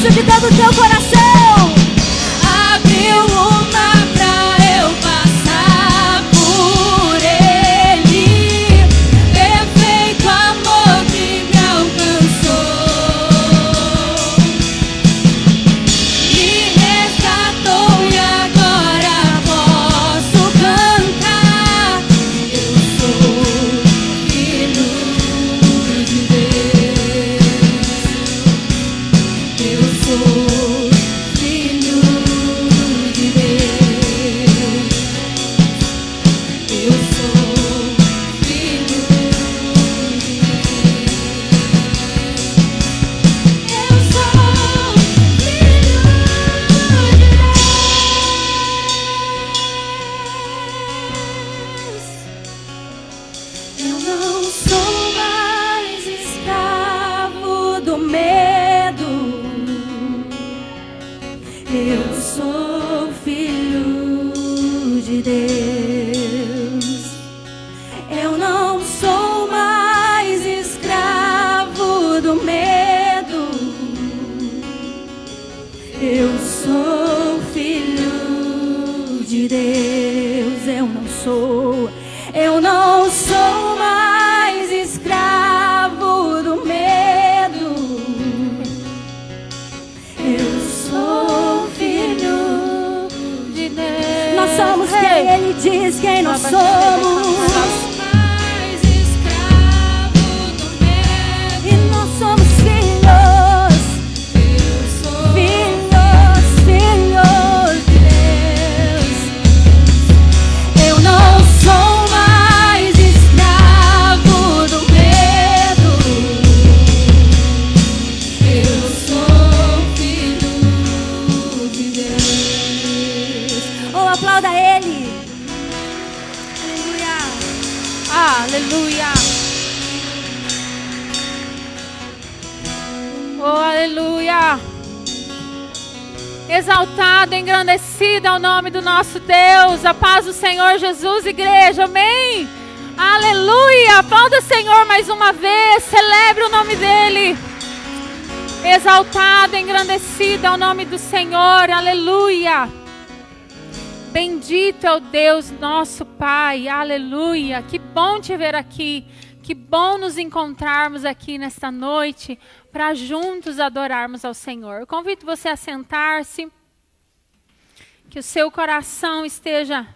isso de todo o teu coração. Abriu o mar pra eu passar por ele. Perfeito amor que me alcançou. Me resgatou e agora posso cantar. Eu sou filho de Deus. Eu sou filho de Deus. Eu sou filho de Deus. Eu sou filho de Deus. Eu não sou mais escravo do medo. Eu sou filho de Deus. Eu não sou mais escravo do medo. Eu sou filho de Deus. Eu não sou mais escravo do medo. Eu sou filho de Deus. Nós somos quem Ele diz quem nós somos. Mais escravo do medo. E nós somos filhos. Eu sou Filhos, filhos de Deus. Eu não sou mais escravo do medo. Eu sou filho de Deus. Oh, aplauda Ele. Aleluia. Oh, aleluia. Exaltado, engrandecido é o nome do nosso Deus. A paz do Senhor Jesus, igreja. Amém. Aleluia. Aplauda o Senhor mais uma vez. Celebre o nome dEle. Exaltado, engrandecido é o nome do Senhor. Aleluia. Bendito é o Deus nosso Pai, aleluia. Que bom te ver aqui, que bom nos encontrarmos aqui nesta noite para juntos adorarmos ao Senhor. Eu convido você a sentar-se, que o seu coração esteja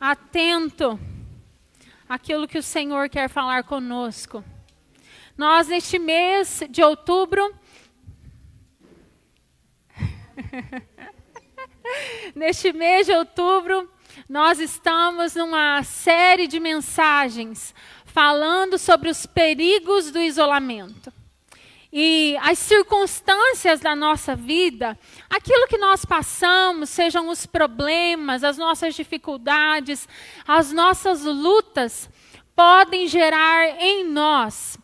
atento àquilo que o Senhor quer falar conosco. Nós neste mês de outubro... Neste mês de outubro, nós estamos numa série de mensagens falando sobre os perigos do isolamento. E as circunstâncias da nossa vida, aquilo que nós passamos, sejam os problemas, as nossas dificuldades, as nossas lutas, podem gerar em nós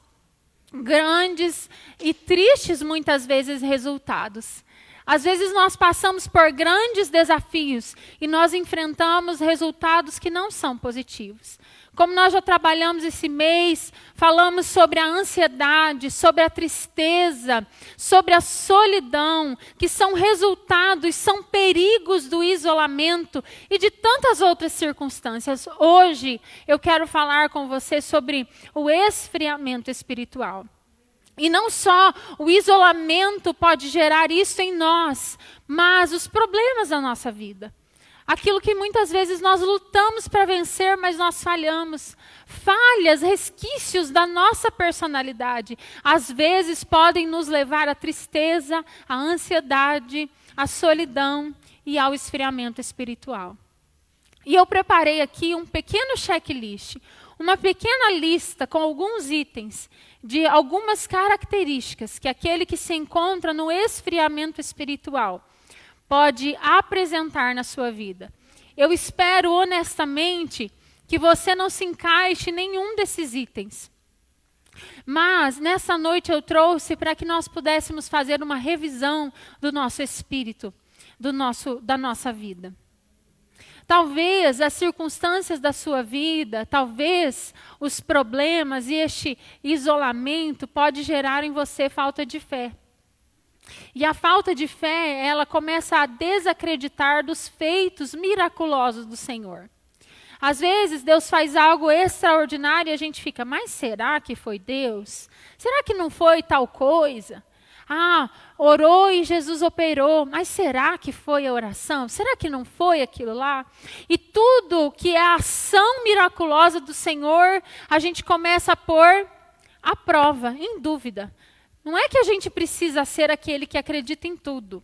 grandes e tristes, muitas vezes, resultados. Às vezes nós passamos por grandes desafios e nós enfrentamos resultados que não são positivos. Como nós já trabalhamos esse mês, falamos sobre a ansiedade, sobre a tristeza, sobre a solidão, que são resultados, são perigos do isolamento e de tantas outras circunstâncias. Hoje eu quero falar com você sobre o esfriamento espiritual. E não só o isolamento pode gerar isso em nós, mas os problemas da nossa vida. Aquilo que muitas vezes nós lutamos para vencer, mas nós falhamos. Falhas, resquícios da nossa personalidade, às vezes podem nos levar à tristeza, à ansiedade, à solidão e ao esfriamento espiritual. E eu preparei aqui um pequeno checklist, uma pequena lista com alguns itens de algumas características que aquele que se encontra no esfriamento espiritual pode apresentar na sua vida. Eu espero honestamente que você não se encaixe em nenhum desses itens. Mas nessa noite eu trouxe para que nós pudéssemos fazer uma revisão do nosso espírito, da nossa vida. Talvez as circunstâncias da sua vida, talvez os problemas e este isolamento pode gerar em você falta de fé. E a falta de fé, ela começa a desacreditar dos feitos miraculosos do Senhor. Às vezes, Deus faz algo extraordinário e a gente fica, mas será que foi Deus? Será que não foi tal coisa? Ah, orou e Jesus operou, mas será que foi a oração? Será que não foi aquilo lá? E tudo que é a ação miraculosa do Senhor, a gente começa a pôr à prova, em dúvida. Não é que a gente precisa ser aquele que acredita em tudo,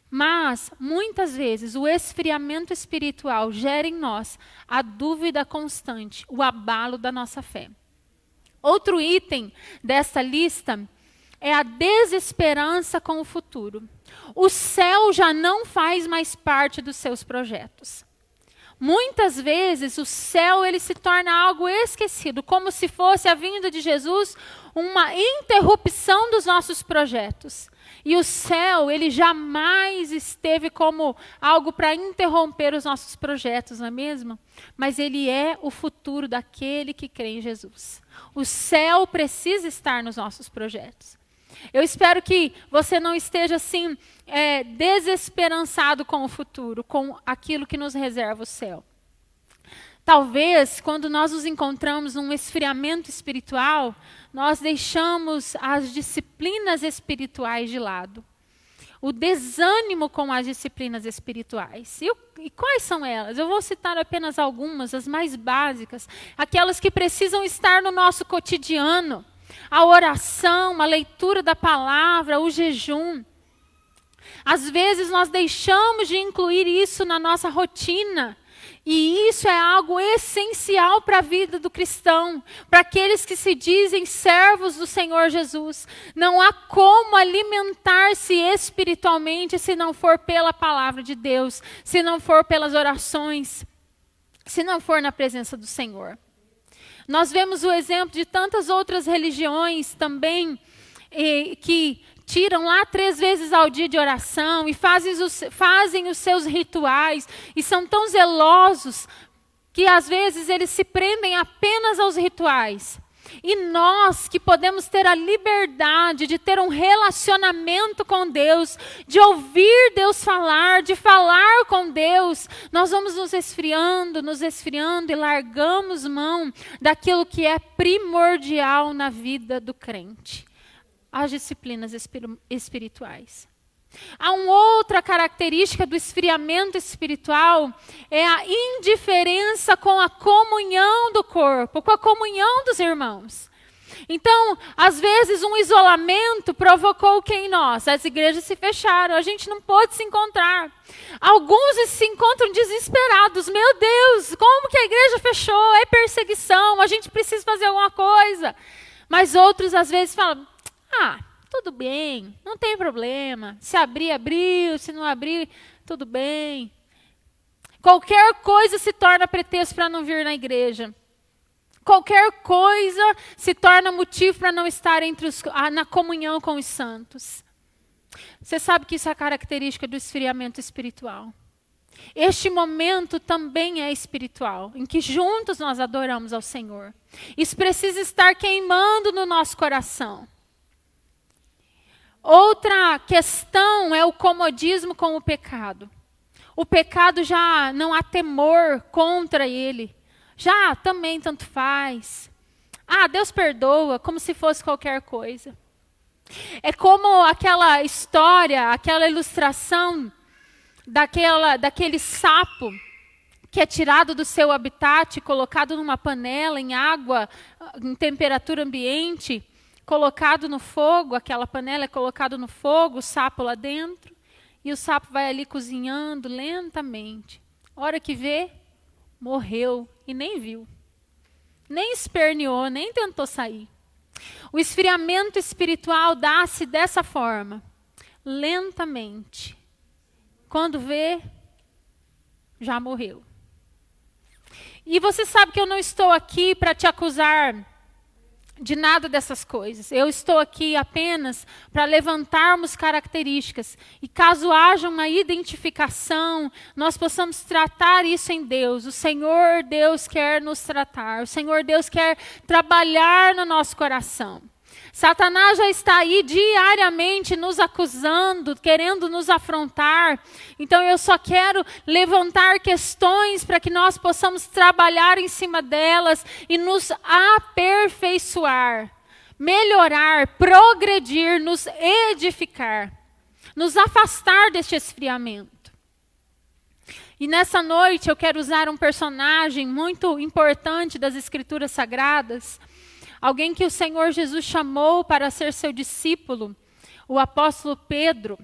mas muitas vezes o esfriamento espiritual gera em nós a dúvida constante, o abalo da nossa fé. Outro item dessa lista é a desesperança com o futuro. O céu já não faz mais parte dos seus projetos. Muitas vezes o céu ele se torna algo esquecido, como se fosse a vinda de Jesus uma interrupção dos nossos projetos. E o céu, ele jamais esteve como algo para interromper os nossos projetos, não é mesmo? Mas ele é o futuro daquele que crê em Jesus. O céu precisa estar nos nossos projetos. Eu espero que você não esteja assim, desesperançado com o futuro, com aquilo que nos reserva o céu. Talvez, quando nós nos encontramos num esfriamento espiritual, nós deixamos as disciplinas espirituais de lado. O desânimo com as disciplinas espirituais. E quais são elas? Eu vou citar apenas algumas, as mais básicas, aquelas que precisam estar no nosso cotidiano. A oração, a leitura da palavra, o jejum. Às vezes nós deixamos de incluir isso na nossa rotina. E isso é algo essencial para a vida do cristão, para aqueles que se dizem servos do Senhor Jesus. Não há como alimentar-se espiritualmente se não for pela palavra de Deus, se não for pelas orações, se não for na presença do Senhor. Nós vemos o exemplo de tantas outras religiões também, que tiram lá 3 vezes ao dia de oração e fazem os seus rituais e são tão zelosos que às vezes eles se prendem apenas aos rituais. E nós que podemos ter a liberdade de ter um relacionamento com Deus, de ouvir Deus falar, de falar com Deus, nós vamos nos esfriando e largamos mão daquilo que é primordial na vida do crente. As disciplinas espirituais. Há uma outra característica do esfriamento espiritual, é a indiferença com a comunhão do corpo, com a comunhão dos irmãos. Então, às vezes, um isolamento provocou o que em nós? As igrejas se fecharam, a gente não pôde se encontrar. Alguns se encontram desesperados. Meu Deus, como que a igreja fechou? É perseguição, a gente precisa fazer alguma coisa. Mas outros, às vezes, falam, tudo bem, não tem problema. Se abrir, abriu. Se não abrir, tudo bem. Qualquer coisa se torna pretexto para não vir na igreja. Qualquer coisa se torna motivo para não estar na comunhão com os santos. Você sabe que isso é a característica do esfriamento espiritual. Este momento também é espiritual, em que juntos nós adoramos ao Senhor. Isso precisa estar queimando no nosso coração. Outra questão é o comodismo com o pecado. O pecado já não há temor contra ele. Já também tanto faz. Deus perdoa, como se fosse qualquer coisa. É como aquela história, aquela ilustração daquele sapo que é tirado do seu habitat, colocado numa panela em água, em temperatura ambiente, colocado no fogo, aquela panela é colocada no fogo, o sapo lá dentro, e o sapo vai ali cozinhando lentamente. Hora que vê, morreu e nem viu. Nem esperneou, nem tentou sair. O esfriamento espiritual dá-se dessa forma, lentamente. Quando vê, já morreu. E você sabe que eu não estou aqui para te acusar de nada dessas coisas. Eu estou aqui apenas para levantarmos características. E caso haja uma identificação, nós possamos tratar isso em Deus. O Senhor Deus quer nos tratar. O Senhor Deus quer trabalhar no nosso coração. Satanás já está aí diariamente nos acusando, querendo nos afrontar. Então eu só quero levantar questões para que nós possamos trabalhar em cima delas e nos aperfeiçoar, melhorar, progredir, nos edificar, nos afastar deste esfriamento. E nessa noite eu quero usar um personagem muito importante das Escrituras Sagradas, alguém que o Senhor Jesus chamou para ser seu discípulo, o apóstolo Pedro.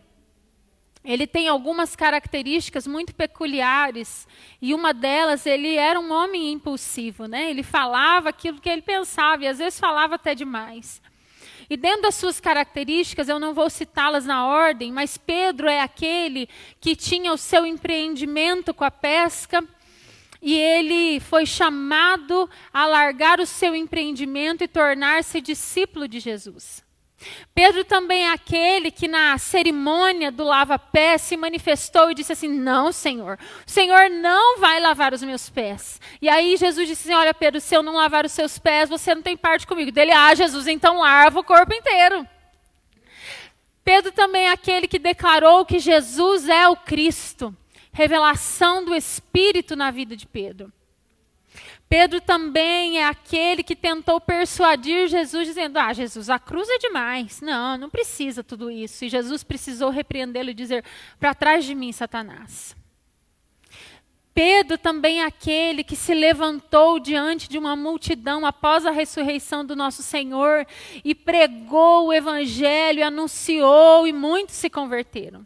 Ele tem algumas características muito peculiares, e uma delas, ele era um homem impulsivo, né? Ele falava aquilo que ele pensava, e às vezes falava até demais. E dentro das suas características, eu não vou citá-las na ordem, mas Pedro é aquele que tinha o seu empreendimento com a pesca, e ele foi chamado a largar o seu empreendimento e tornar-se discípulo de Jesus. Pedro também é aquele que na cerimônia do lava-pés se manifestou e disse assim: não, Senhor, o Senhor não vai lavar os meus pés. E aí Jesus disse assim: olha, Pedro, se eu não lavar os seus pés, você não tem parte comigo. Dele: Jesus, então lava o corpo inteiro. Pedro também é aquele que declarou que Jesus é o Cristo. Revelação do Espírito na vida de Pedro. Pedro também é aquele que tentou persuadir Jesus, dizendo: Jesus, a cruz é demais. Não precisa tudo isso. E Jesus precisou repreendê-lo e dizer: para trás de mim, Satanás. Pedro também é aquele que se levantou diante de uma multidão após a ressurreição do nosso Senhor e pregou o Evangelho, anunciou, e muitos se converteram.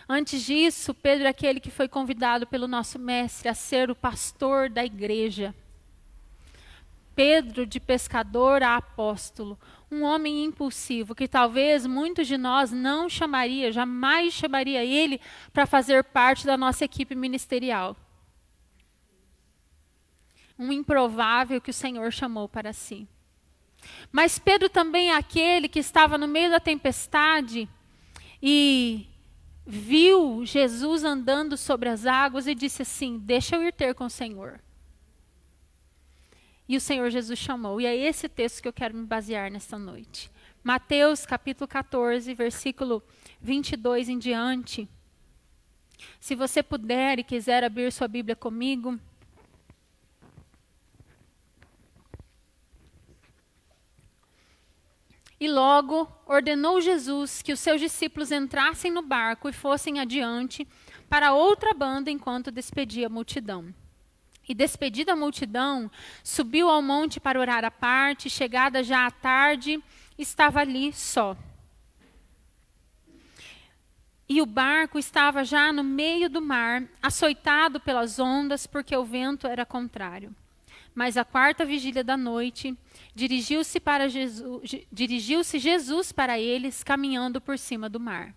Antes disso, Pedro é aquele que foi convidado pelo nosso mestre a ser o pastor da igreja. Pedro, de pescador a apóstolo, um homem impulsivo, que talvez muitos de nós não chamaria, jamais chamaria ele para fazer parte da nossa equipe ministerial. Um improvável que o Senhor chamou para si. Mas Pedro também é aquele que estava no meio da tempestade e viu Jesus andando sobre as águas e disse assim: deixa eu ir ter com o Senhor. E o Senhor Jesus chamou. E é esse texto que eu quero me basear nesta noite. Mateus capítulo 14, versículo 22 em diante. Se você puder e quiser abrir sua Bíblia comigo. E logo ordenou Jesus que os seus discípulos entrassem no barco e fossem adiante para outra banda enquanto despedia a multidão. E despedida a multidão, subiu ao monte para orar à parte, chegada já à tarde, estava ali só. E o barco estava já no meio do mar, açoitado pelas ondas, porque o vento era contrário. Mas à quarta vigília da noite, dirigiu-se Jesus para eles, caminhando por cima do mar.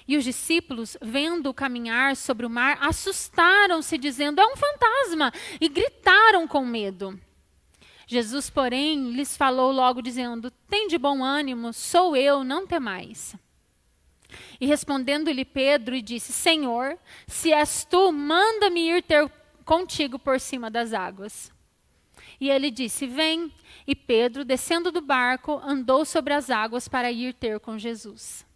E os discípulos, vendo-o caminhar sobre o mar, assustaram-se, dizendo: é um fantasma, e gritaram com medo. Jesus, porém, lhes falou logo, dizendo: tende bom ânimo, sou eu, não temais. E respondendo-lhe Pedro, e disse: Senhor, se és tu, manda-me ir ter contigo por cima das águas. E ele disse: vem. E Pedro, descendo do barco, andou sobre as águas para ir ter com Jesus.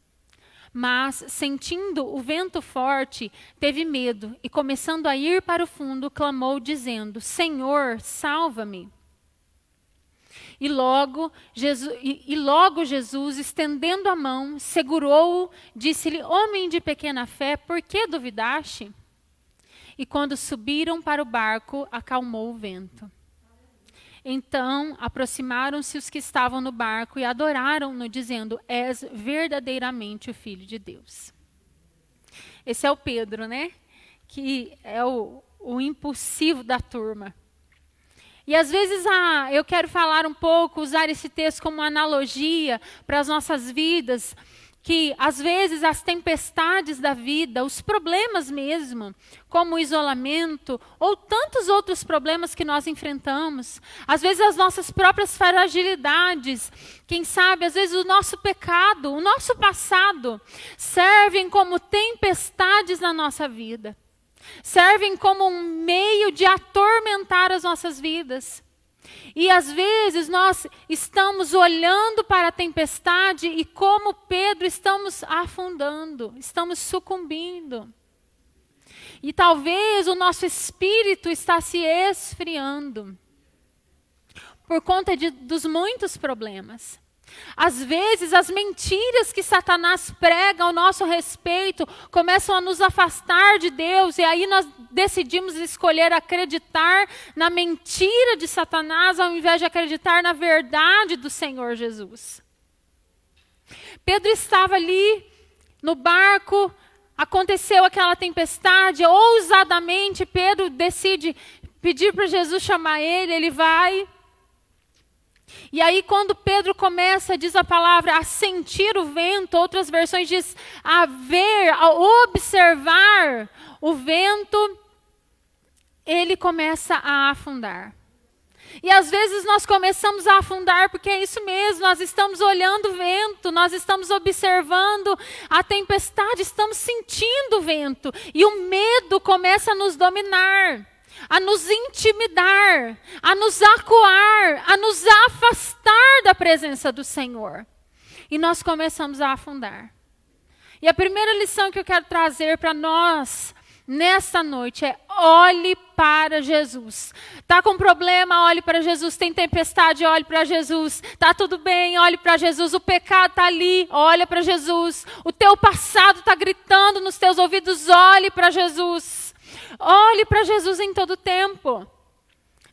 Mas, sentindo o vento forte, teve medo e, começando a ir para o fundo, clamou, dizendo: Senhor, salva-me. E logo Jesus, estendendo a mão, segurou-o, disse-lhe: homem de pequena fé, por que duvidaste? E quando subiram para o barco, acalmou o vento. Então aproximaram-se os que estavam no barco e adoraram-no, dizendo: és verdadeiramente o Filho de Deus. Esse é o Pedro, né? Que é o impulsivo da turma. E às vezes eu quero falar um pouco, usar esse texto como analogia para as nossas vidas, que às vezes as tempestades da vida, os problemas mesmo, como o isolamento, ou tantos outros problemas que nós enfrentamos, às vezes as nossas próprias fragilidades, quem sabe, às vezes o nosso pecado, o nosso passado, servem como tempestades na nossa vida. Servem como um meio de atormentar as nossas vidas. E às vezes nós estamos olhando para a tempestade e, como Pedro, estamos afundando, estamos sucumbindo. E talvez o nosso espírito está se esfriando por conta dos muitos problemas. Às vezes, as mentiras que Satanás prega ao nosso respeito começam a nos afastar de Deus, e aí nós decidimos escolher acreditar na mentira de Satanás ao invés de acreditar na verdade do Senhor Jesus. Pedro estava ali no barco, aconteceu aquela tempestade, ousadamente Pedro decide pedir para Jesus chamar ele vai. E aí, quando Pedro começa, diz a palavra, a sentir o vento, outras versões diz a ver, a observar o vento, ele começa a afundar. E às vezes nós começamos a afundar porque é isso mesmo, nós estamos olhando o vento, nós estamos observando a tempestade, estamos sentindo o vento. E o medo começa a nos dominar, a nos intimidar, a nos acuar, a nos afastar da presença do Senhor. E nós começamos a afundar. E a primeira lição que eu quero trazer para nós nessa noite é: olhe para Jesus. Está com problema? Olhe para Jesus. Tem tempestade? Olhe para Jesus. Está tudo bem? Olhe para Jesus. O pecado está ali? Olha para Jesus. O teu passado está gritando nos teus ouvidos? Olhe para Jesus. Olhe para Jesus em todo tempo.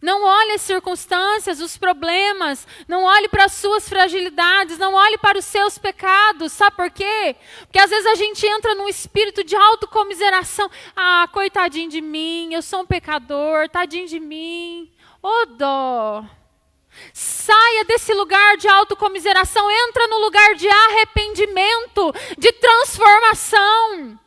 Não olhe as circunstâncias, os problemas. Não olhe para as suas fragilidades. Não olhe para os seus pecados. Sabe por quê? Porque às vezes a gente entra num espírito de autocomiseração. Ah, coitadinho de mim, eu sou um pecador, tadinho de mim. Ô dó. Saia desse lugar de autocomiseração. Entra no lugar de arrependimento, de transformação.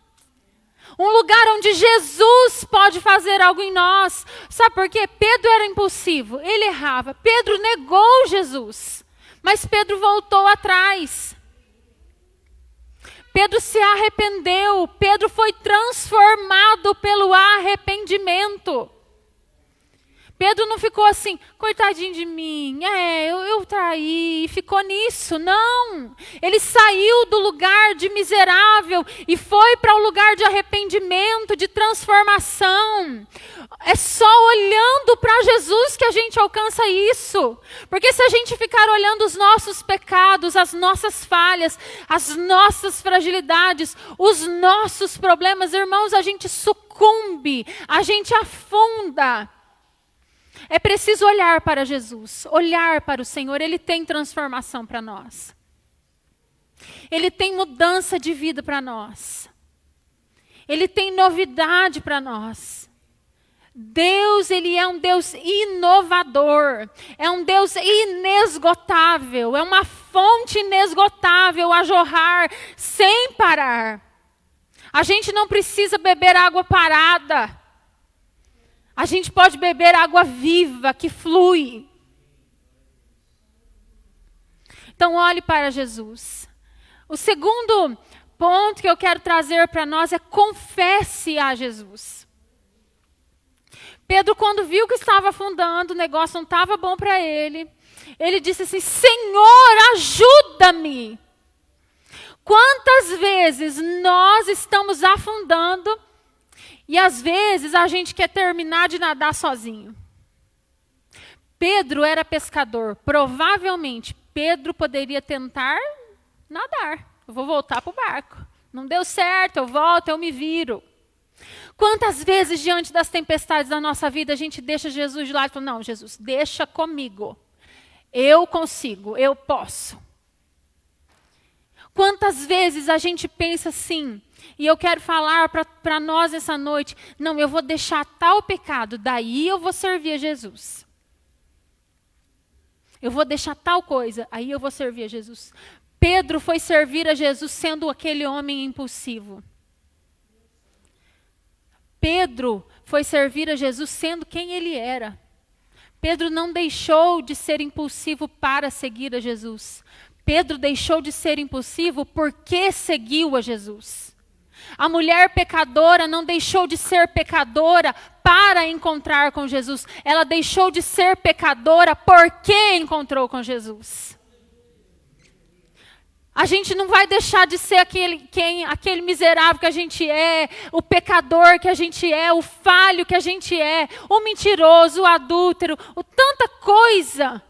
Um lugar onde Jesus pode fazer algo em nós. Sabe por quê? Pedro era impulsivo, ele errava. Pedro negou Jesus, mas Pedro voltou atrás. Pedro se arrependeu, Pedro foi transformado pelo arrependimento. Pedro não ficou assim, coitadinho de mim, eu traí, e ficou nisso. Não, ele saiu do lugar de miserável e foi para o lugar de arrependimento, de transformação. É só olhando para Jesus que a gente alcança isso. Porque se a gente ficar olhando os nossos pecados, as nossas falhas, as nossas fragilidades, os nossos problemas, irmãos, a gente sucumbe, a gente afunda. É preciso olhar para Jesus, olhar para o Senhor. Ele tem transformação para nós. Ele tem mudança de vida para nós. Ele tem novidade para nós. Deus, Ele é um Deus inovador. É um Deus inesgotável. É uma fonte inesgotável a jorrar sem parar. A gente não precisa beber água parada. A gente pode beber água viva, que flui. Então, olhe para Jesus. O segundo ponto que eu quero trazer para nós é: confesse a Jesus. Pedro, quando viu que estava afundando, o negócio não estava bom para ele, ele disse assim: Senhor, ajuda-me. Quantas vezes nós estamos afundando e às vezes a gente quer terminar de nadar sozinho? Pedro era pescador. Provavelmente Pedro poderia tentar nadar. Eu vou voltar para o barco. Não deu certo, eu volto, eu me viro. Quantas vezes diante das tempestades da nossa vida a gente deixa Jesus de lado e fala: não, Jesus, deixa comigo. Eu consigo, eu posso. Quantas vezes a gente pensa assim, e eu quero falar para nós essa noite: não, eu vou deixar tal pecado, daí eu vou servir a Jesus. Eu vou deixar tal coisa, aí eu vou servir a Jesus. Pedro foi servir a Jesus sendo aquele homem impulsivo. Pedro foi servir a Jesus sendo quem ele era. Pedro não deixou de ser impulsivo para seguir a Jesus. Pedro deixou de ser impulsivo porque seguiu a Jesus. A mulher pecadora não deixou de ser pecadora para encontrar com Jesus. Ela deixou de ser pecadora porque encontrou com Jesus. A gente não vai deixar de ser aquele miserável que a gente é, o pecador que a gente é, o falho que a gente é, o mentiroso, o adúltero, tanta coisa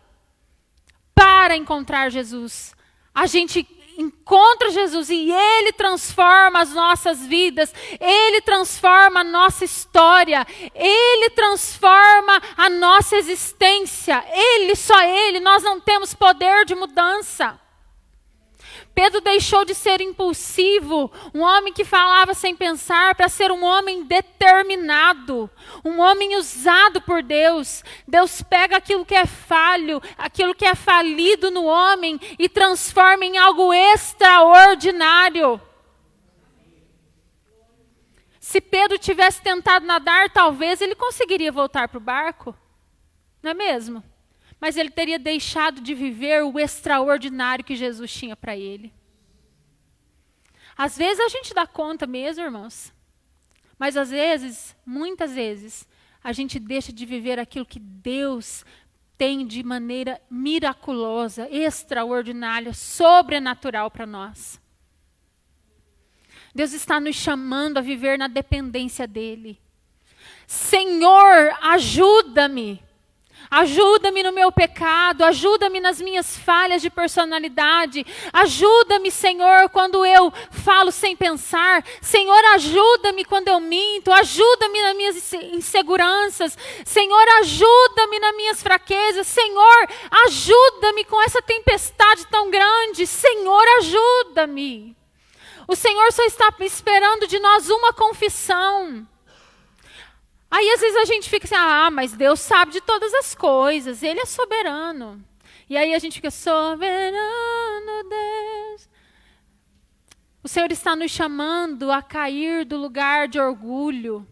para encontrar Jesus. A gente encontra Jesus e Ele transforma as nossas vidas, Ele transforma a nossa história, Ele transforma a nossa existência. Ele, só Ele, nós não temos poder de mudança. Pedro deixou de ser impulsivo, um homem que falava sem pensar, para ser um homem determinado, um homem usado por Deus. Deus pega aquilo que é falho, aquilo que é falido no homem e transforma em algo extraordinário. Se Pedro tivesse tentado nadar, talvez ele conseguiria voltar para o barco, não é mesmo? Mas ele teria deixado de viver o extraordinário que Jesus tinha para ele. Às vezes a gente dá conta mesmo, irmãos. Mas às vezes, muitas vezes, a gente deixa de viver aquilo que Deus tem de maneira miraculosa, extraordinária, sobrenatural para nós. Deus está nos chamando a viver na dependência dEle. Senhor, ajuda-me. Ajuda-me no meu pecado, ajuda-me nas minhas falhas de personalidade, ajuda-me, Senhor, quando eu falo sem pensar, Senhor, ajuda-me quando eu minto, ajuda-me nas minhas inseguranças, Senhor, ajuda-me nas minhas fraquezas, Senhor, ajuda-me com essa tempestade tão grande, Senhor, ajuda-me. O Senhor só está esperando de nós uma confissão. Aí às vezes a gente fica assim, mas Deus sabe de todas as coisas, Ele é soberano. E aí a gente fica, soberano Deus. O Senhor está nos chamando a cair do lugar de orgulho,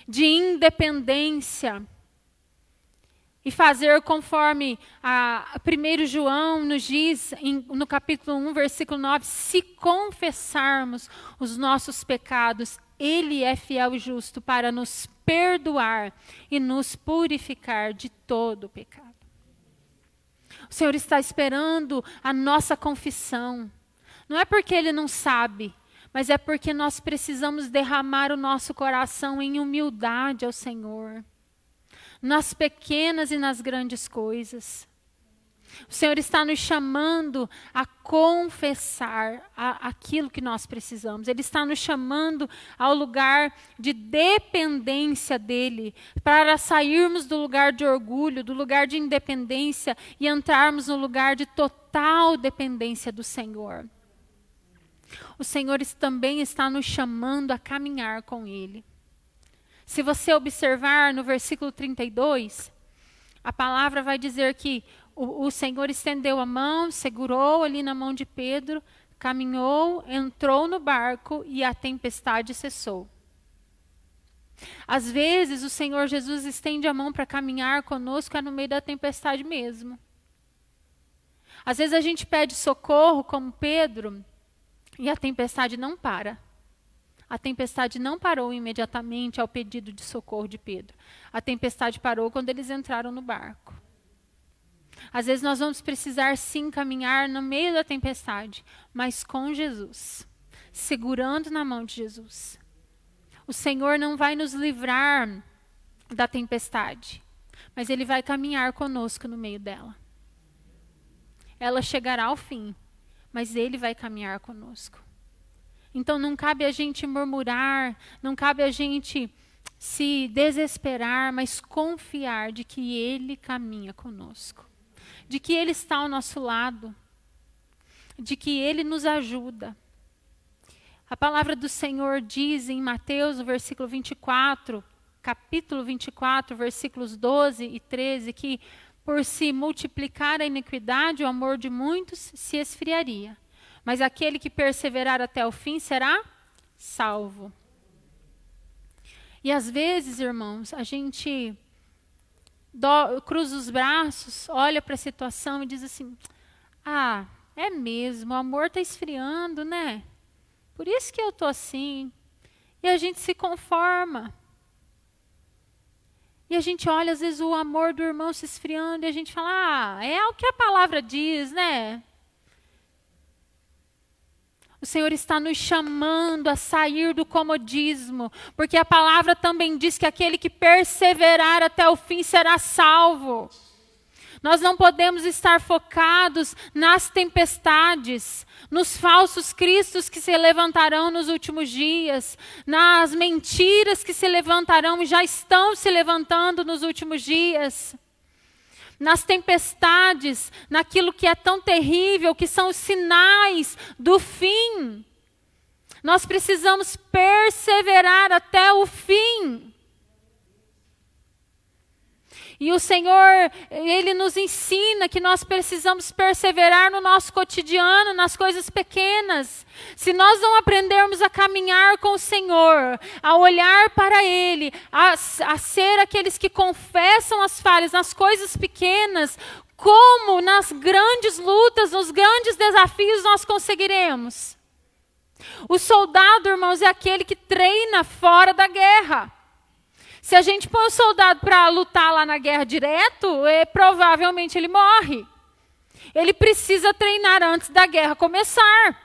de independência. E fazer conforme a 1 João nos diz, no capítulo 1, versículo 9, se confessarmos os nossos pecados, Ele é fiel e justo para nos perdoar e nos purificar de todo o pecado. O Senhor está esperando a nossa confissão. Não é porque Ele não sabe, mas é porque nós precisamos derramar o nosso coração em humildade ao Senhor. Nas pequenas e nas grandes coisas. O Senhor está nos chamando a confessar aquilo que nós precisamos. Ele está nos chamando ao lugar de dependência dEle, para sairmos do lugar de orgulho, do lugar de independência e entrarmos no lugar de total dependência do Senhor. O Senhor também está nos chamando a caminhar com Ele. Se você observar no versículo 32, a palavra vai dizer que o Senhor estendeu a mão, segurou ali na mão de Pedro, caminhou, entrou no barco e a tempestade cessou. Às vezes o Senhor Jesus estende a mão para caminhar conosco no meio da tempestade mesmo. Às vezes a gente pede socorro como Pedro e a tempestade não para. A tempestade não parou imediatamente ao pedido de socorro de Pedro. A tempestade parou quando eles entraram no barco. Às vezes nós vamos precisar sim caminhar no meio da tempestade, mas com Jesus, segurando na mão de Jesus. O Senhor não vai nos livrar da tempestade, mas Ele vai caminhar conosco no meio dela. Ela chegará ao fim, mas Ele vai caminhar conosco. Então não cabe a gente murmurar, não cabe a gente se desesperar, mas confiar de que Ele caminha conosco. De que Ele está ao nosso lado. De que Ele nos ajuda. A palavra do Senhor diz em Mateus, no versículo 24, capítulo 24, versículos 12 e 13, que por se multiplicar a iniquidade, o amor de muitos se esfriaria. Mas aquele que perseverar até o fim será salvo. E às vezes, irmãos, a gente cruza os braços, olha para a situação e diz assim, é mesmo, o amor está esfriando, né? Por isso que eu estou assim. E a gente se conforma. E a gente olha, às vezes, o amor do irmão se esfriando e a gente fala, é o que a palavra diz, né? O Senhor está nos chamando a sair do comodismo, porque a palavra também diz que aquele que perseverar até o fim será salvo. Nós não podemos estar focados nas tempestades, nos falsos cristos que se levantarão nos últimos dias, nas mentiras que se levantarão e já estão se levantando nos últimos dias, nas tempestades, naquilo que é tão terrível, que são os sinais do fim. Nós precisamos perseverar até o fim. E o Senhor, Ele nos ensina que nós precisamos perseverar no nosso cotidiano, nas coisas pequenas. Se nós não aprendermos a caminhar com o Senhor, a olhar para Ele, a ser aqueles que confessam as falhas nas coisas pequenas, como nas grandes lutas, nos grandes desafios nós conseguiremos? O soldado, irmãos, é aquele que treina fora da guerra. Se a gente põe o soldado para lutar lá na guerra direto, provavelmente ele morre. Ele precisa treinar antes da guerra começar.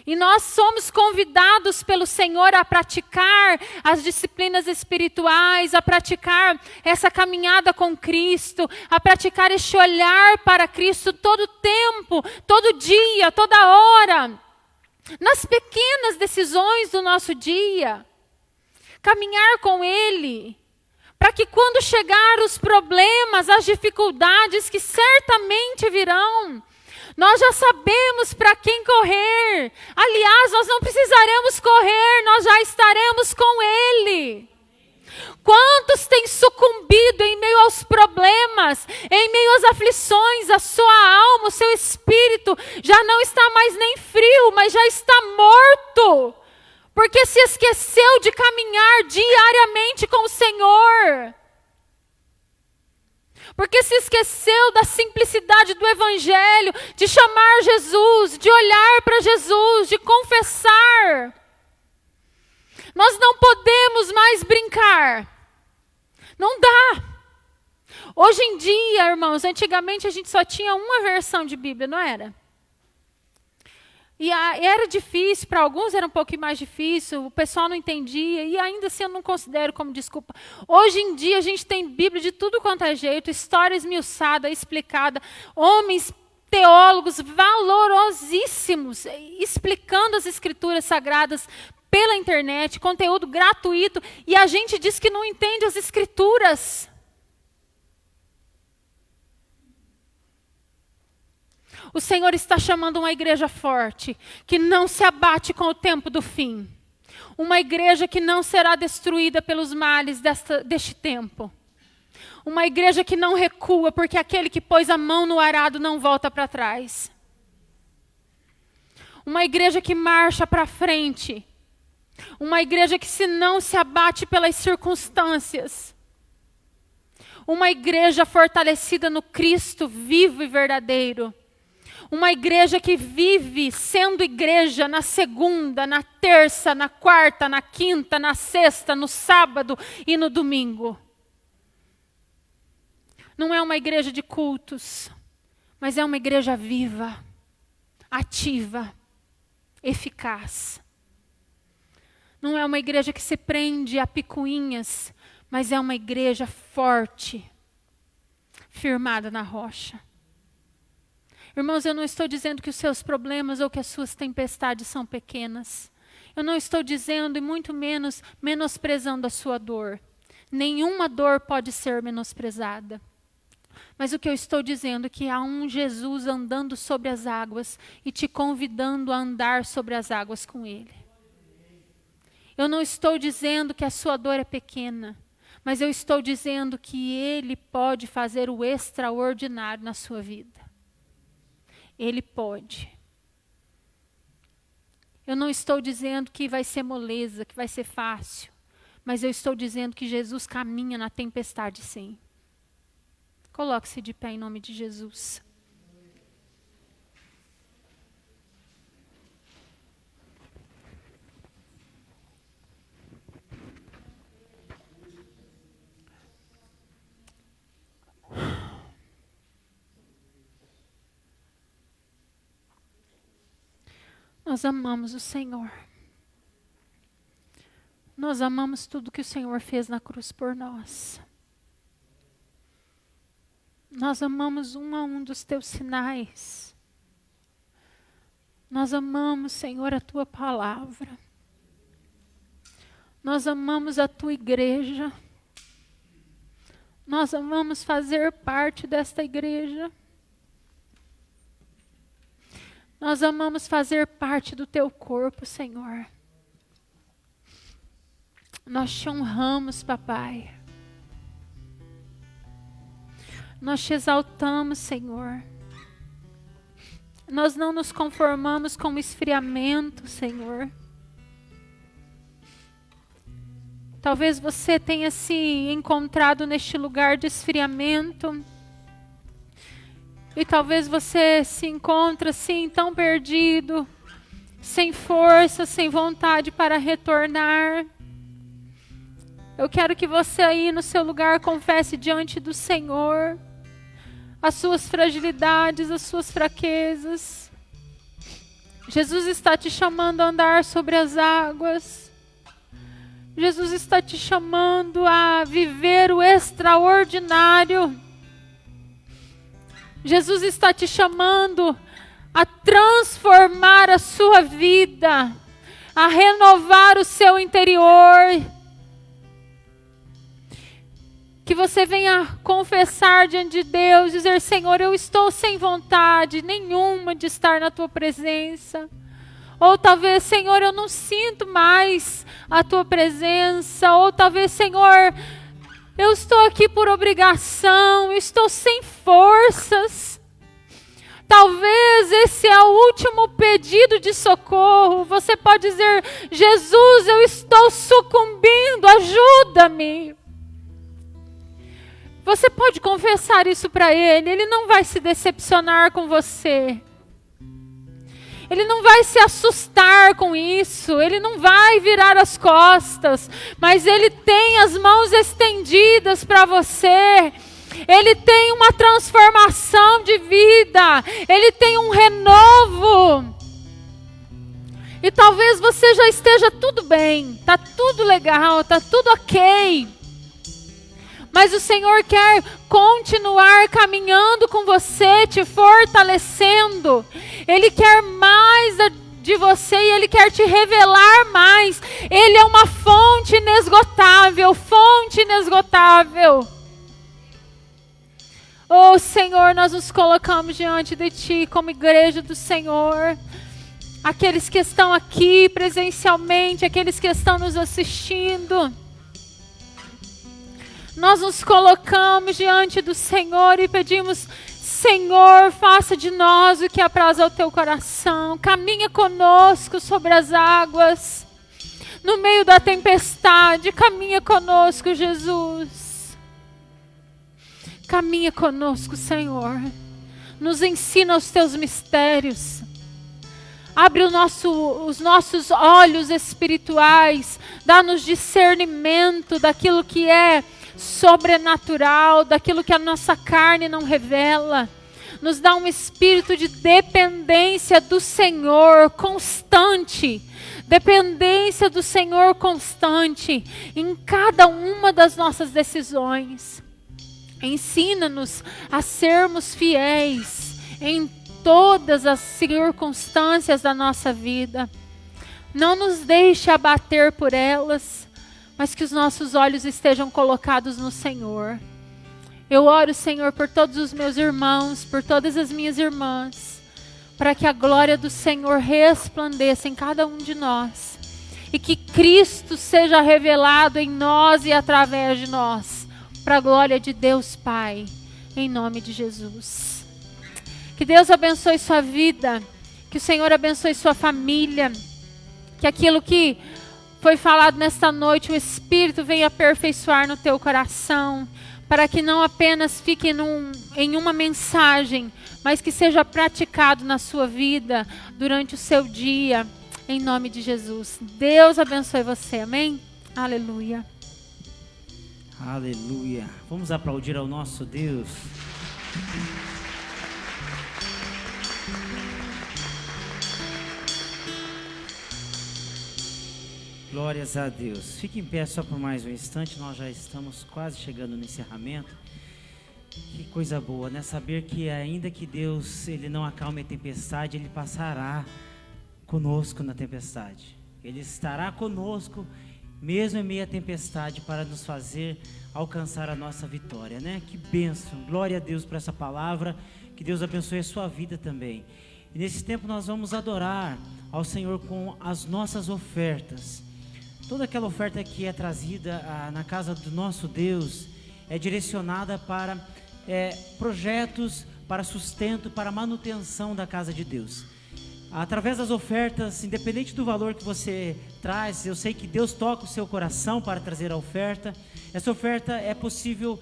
E nós somos convidados pelo Senhor a praticar as disciplinas espirituais, a praticar essa caminhada com Cristo, a praticar este olhar para Cristo todo tempo, todo dia, toda hora. Nas pequenas decisões do nosso dia. Caminhar com Ele, para que quando chegar os problemas, as dificuldades que certamente virão, nós já sabemos para quem correr. Aliás, nós não precisaremos correr, nós já estaremos com Ele. Quantos têm sucumbido em meio aos problemas, em meio às aflições, a sua alma, o seu espírito já não está mais nem frio, mas já está morto. Porque se esqueceu de caminhar diariamente com o Senhor. Porque se esqueceu da simplicidade do Evangelho, de chamar Jesus, de olhar para Jesus, de confessar. Nós não podemos mais brincar. Não dá. Hoje em dia, irmãos, antigamente a gente só tinha uma versão de Bíblia, não era? E era difícil, para alguns era um pouquinho mais difícil, o pessoal não entendia, e ainda assim eu não considero como desculpa. Hoje em dia a gente tem Bíblia de tudo quanto é jeito, história esmiuçada, explicada, homens teólogos valorosíssimos, explicando as escrituras sagradas pela internet, conteúdo gratuito, e a gente diz que não entende as escrituras. O Senhor está chamando uma igreja forte, que não se abate com o tempo do fim. Uma igreja que não será destruída pelos males deste tempo. Uma igreja que não recua, porque aquele que pôs a mão no arado não volta para trás. Uma igreja que marcha para frente. Uma igreja que não se abate pelas circunstâncias. Uma igreja fortalecida no Cristo vivo e verdadeiro. Uma igreja que vive sendo igreja na segunda, na terça, na quarta, na quinta, na sexta, no sábado e no domingo. Não é uma igreja de cultos, mas é uma igreja viva, ativa, eficaz. Não é uma igreja que se prende a picuinhas, mas é uma igreja forte, firmada na rocha. Irmãos, eu não estou dizendo que os seus problemas ou que as suas tempestades são pequenas. Eu não estou dizendo, e muito menos, menosprezando a sua dor. Nenhuma dor pode ser menosprezada. Mas o que eu estou dizendo é que há um Jesus andando sobre as águas e te convidando a andar sobre as águas com Ele. Eu não estou dizendo que a sua dor é pequena, mas eu estou dizendo que Ele pode fazer o extraordinário na sua vida. Ele pode. Eu não estou dizendo que vai ser moleza, que vai ser fácil, mas eu estou dizendo que Jesus caminha na tempestade, sim. Coloque-se de pé em nome de Jesus. Nós amamos o Senhor. Nós amamos tudo que o Senhor fez na cruz por nós. Nós amamos um a um dos teus sinais. Nós amamos, Senhor, a tua palavra. Nós amamos a tua igreja. Nós amamos fazer parte desta igreja. Nós amamos fazer parte do teu corpo, Senhor. Nós te honramos, papai. Nós te exaltamos, Senhor. Nós não nos conformamos com o esfriamento, Senhor. Talvez você tenha se encontrado neste lugar de esfriamento. E talvez você se encontre assim tão perdido, sem força, sem vontade para retornar. Eu quero que você aí no seu lugar confesse diante do Senhor as suas fragilidades, as suas fraquezas. Jesus está te chamando a andar sobre as águas. Jesus está te chamando a viver o extraordinário. Jesus está te chamando a transformar a sua vida, a renovar o seu interior. Que você venha confessar diante de Deus, dizer: Senhor, eu estou sem vontade nenhuma de estar na tua presença. Ou talvez, Senhor, eu não sinto mais a tua presença. Ou talvez, Senhor, eu estou aqui por obrigação, estou sem forças. Talvez esse é o último pedido de socorro. Você pode dizer: Jesus, eu estou sucumbindo, ajuda-me. Você pode confessar isso para Ele. Ele não vai se decepcionar com você. Ele não vai se assustar com isso. Ele não vai virar as costas. Mas Ele tem as mãos estendidas para você. Ele tem uma transformação de vida. Ele tem um renovo. E talvez você já esteja tudo bem. Está tudo legal, está tudo ok. Mas o Senhor quer continuar caminhando com você, te fortalecendo. Ele quer mais de você e Ele quer te revelar mais. Ele é uma fonte inesgotável, fonte inesgotável. Oh Senhor, nós nos colocamos diante de Ti como igreja do Senhor. Aqueles que estão aqui presencialmente, aqueles que estão nos assistindo. Nós nos colocamos diante do Senhor e pedimos: Senhor, faça de nós o que apraz ao teu coração. Caminha conosco sobre as águas. No meio da tempestade, caminha conosco, Jesus. Caminha conosco, Senhor. Nos ensina os teus mistérios. Abre os nossos olhos espirituais. Dá-nos discernimento daquilo que é sobrenatural, daquilo que a nossa carne não revela. Nos dá um espírito de dependência do Senhor constante. Dependência do Senhor constante em cada uma das nossas decisões. Ensina-nos a sermos fiéis em todas as circunstâncias da nossa vida. Não nos deixe abater por elas, mas que os nossos olhos estejam colocados no Senhor. Eu oro, Senhor, por todos os meus irmãos, por todas as minhas irmãs, para que a glória do Senhor resplandeça em cada um de nós, e que Cristo seja revelado em nós e através de nós, para a glória de Deus Pai, em nome de Jesus. Que Deus abençoe sua vida, que o Senhor abençoe sua família, que aquilo que foi falado nesta noite, o Espírito venha aperfeiçoar no teu coração, para que não apenas fique em uma mensagem, mas que seja praticado na sua vida, durante o seu dia, em nome de Jesus. Deus abençoe você, amém? Aleluia. Aleluia. Vamos aplaudir ao nosso Deus. Glórias a Deus. Fique em pé só por mais um instante, nós já estamos quase chegando no encerramento. Que coisa boa, né? Saber que ainda que Deus ele não acalme a tempestade, Ele passará conosco na tempestade. Ele estará conosco mesmo em meio à tempestade para nos fazer alcançar a nossa vitória, né? Que bênção, glória a Deus por essa palavra, que Deus abençoe a sua vida também. E nesse tempo nós vamos adorar ao Senhor com as nossas ofertas. Toda aquela oferta que é trazida na casa do nosso Deus é direcionada para projetos, para sustento, para manutenção da casa de Deus. Através das ofertas, independente do valor que você traz, eu sei que Deus toca o seu coração para trazer a oferta. Essa oferta é possível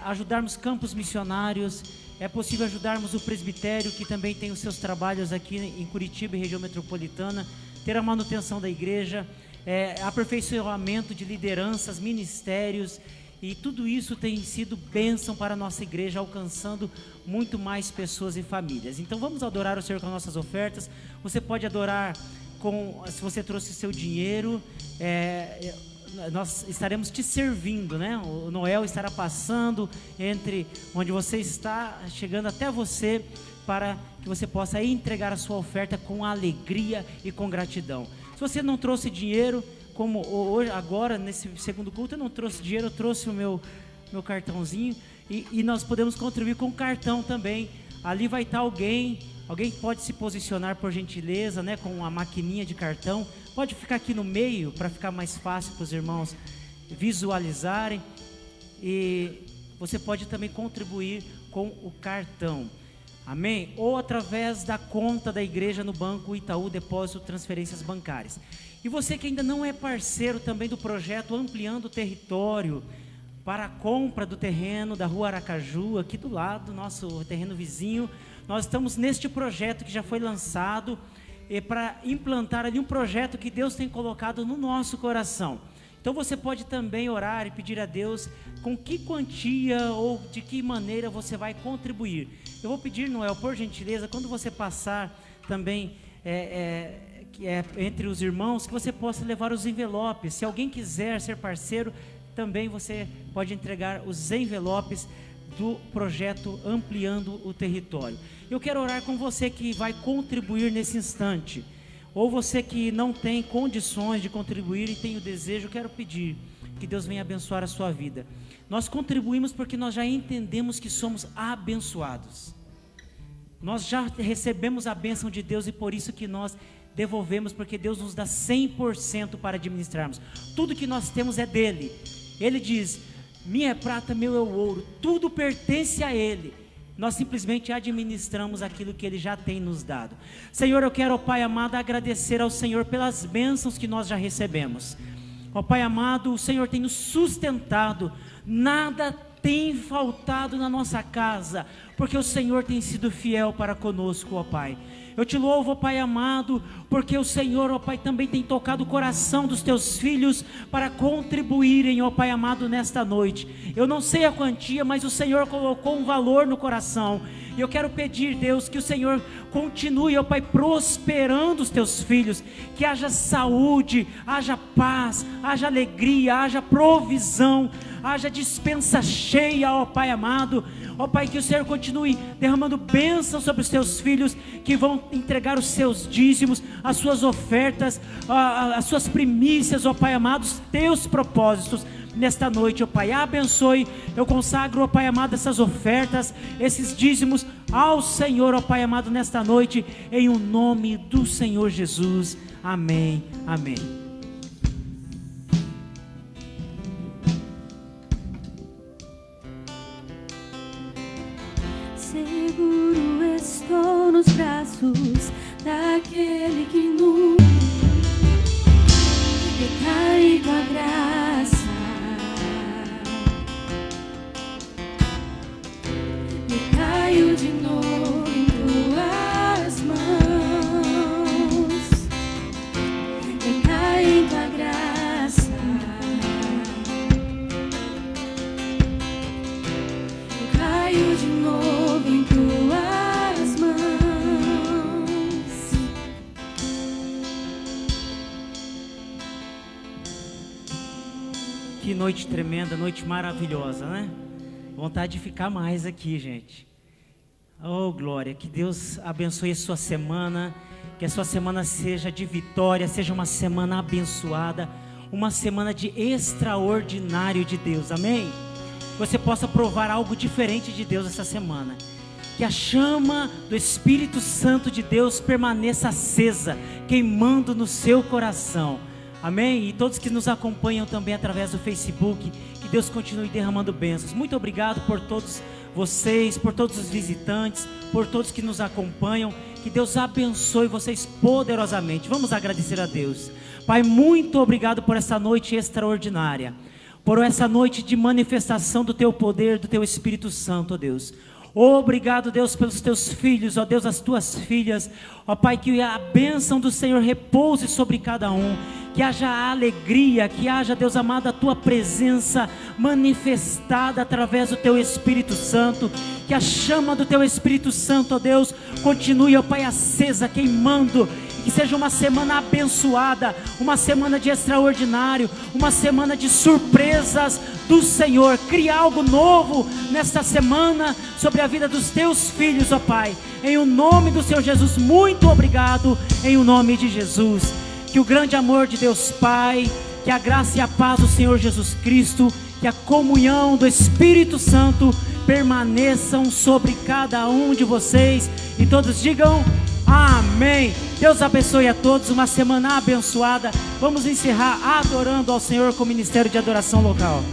ajudarmos campos missionários, é possível ajudarmos o presbitério, que também tem os seus trabalhos aqui em Curitiba e região metropolitana, ter a manutenção da igreja, aperfeiçoamento de lideranças, ministérios, e tudo isso tem sido bênção para a nossa igreja, alcançando muito mais pessoas e famílias. Então vamos adorar o Senhor com nossas ofertas. Você pode adorar se você trouxe seu dinheiro, nós estaremos te servindo, né? O Noel estará passando entre onde você está, chegando até você, para que você possa entregar a sua oferta com alegria e com gratidão. Se você não trouxe dinheiro, como hoje, agora nesse segundo culto eu não trouxe dinheiro, eu trouxe o meu cartãozinho, e nós podemos contribuir com cartão também. Ali vai estar alguém pode se posicionar por gentileza, né, com a maquininha de cartão, pode ficar aqui no meio para ficar mais fácil para os irmãos visualizarem, e você pode também contribuir com o cartão, amém? Ou através da conta da igreja no Banco Itaú, depósito, transferências bancárias. E você que ainda não é parceiro também do projeto Ampliando o Território, para a compra do terreno da Rua Aracaju, aqui do lado, nosso terreno vizinho, nós estamos neste projeto que já foi lançado, para implantar ali um projeto que Deus tem colocado no nosso coração. Então você pode também orar e pedir a Deus com que quantia ou de que maneira você vai contribuir. Eu vou pedir, Noel, por gentileza, quando você passar também entre os irmãos, que você possa levar os envelopes. Se alguém quiser ser parceiro, também você pode entregar os envelopes do projeto Ampliando o Território. Eu quero orar com você que vai contribuir nesse instante, ou você que não tem condições de contribuir e tem o desejo, eu quero pedir que Deus venha abençoar a sua vida. Nós contribuímos porque nós já entendemos que somos abençoados. Nós já recebemos a bênção de Deus e por isso que nós devolvemos, porque Deus nos dá 100% para administrarmos. Tudo que nós temos é dele. Ele diz: minha é prata, meu é o ouro, tudo pertence a Ele. Nós simplesmente administramos aquilo que Ele já tem nos dado. Senhor, eu quero, ó Pai amado, agradecer ao Senhor pelas bênçãos que nós já recebemos. Ó Pai amado, o Senhor tem nos sustentado, nada tem faltado na nossa casa, porque o Senhor tem sido fiel para conosco, ó Pai. Eu te louvo, ó Pai amado, porque o Senhor, ó Pai, também tem tocado o coração dos teus filhos para contribuírem, ó Pai amado, nesta noite. Eu não sei a quantia, mas o Senhor colocou um valor no coração. E eu quero pedir, Deus, que o Senhor continue, ó Pai, prosperando os teus filhos, que haja saúde, haja paz, haja alegria, haja provisão, haja dispensa cheia, ó Pai amado. Ó Pai, que o Senhor continue derramando bênção sobre os teus filhos, que vão entregar os seus dízimos, as suas ofertas, as suas primícias, ó Pai amado, os teus propósitos nesta noite, ó Pai. Abençoe, eu consagro, ó Pai amado, essas ofertas, esses dízimos ao Senhor, ó Pai amado, nesta noite, em o nome do Senhor Jesus. Amém, amém. Seguro estou nos braços daquele que nunca recai com a graça, e caio de novo em tuas mãos, recai com a graça, eu caio de novo em tuas mãos. Que noite tremenda, noite maravilhosa, né? Vontade de ficar mais aqui, gente. Oh, glória, que Deus abençoe a sua semana, que a sua semana seja de vitória, seja uma semana abençoada, uma semana de extraordinário de Deus, amém? Você possa provar algo diferente de Deus essa semana. Que a chama do Espírito Santo de Deus permaneça acesa, queimando no seu coração. Amém? E todos que nos acompanham também através do Facebook, que Deus continue derramando bênçãos. Muito obrigado por todos vocês, por todos os visitantes, por todos que nos acompanham. Que Deus abençoe vocês poderosamente. Vamos agradecer a Deus. Pai, muito obrigado por essa noite extraordinária, por essa noite de manifestação do Teu poder, do Teu Espírito Santo, ó Deus. Obrigado, Deus, pelos Teus filhos, ó Deus, as Tuas filhas, ó Pai, que a bênção do Senhor repouse sobre cada um, que haja alegria, que haja, Deus amado, a Tua presença manifestada através do Teu Espírito Santo, que a chama do Teu Espírito Santo, ó Deus, continue, ó Pai, acesa, queimando, que seja uma semana abençoada, uma semana de extraordinário, uma semana de surpresas do Senhor. Cria algo novo nesta semana sobre a vida dos Teus filhos, ó Pai, em o nome do Senhor Jesus. Muito obrigado, em o nome de Jesus. Que o grande amor de Deus Pai, que a graça e a paz do Senhor Jesus Cristo, que a comunhão do Espírito Santo permaneçam sobre cada um de vocês, e todos digam amém. Deus abençoe a todos, uma semana abençoada. Vamos encerrar adorando ao Senhor com o ministério de adoração local.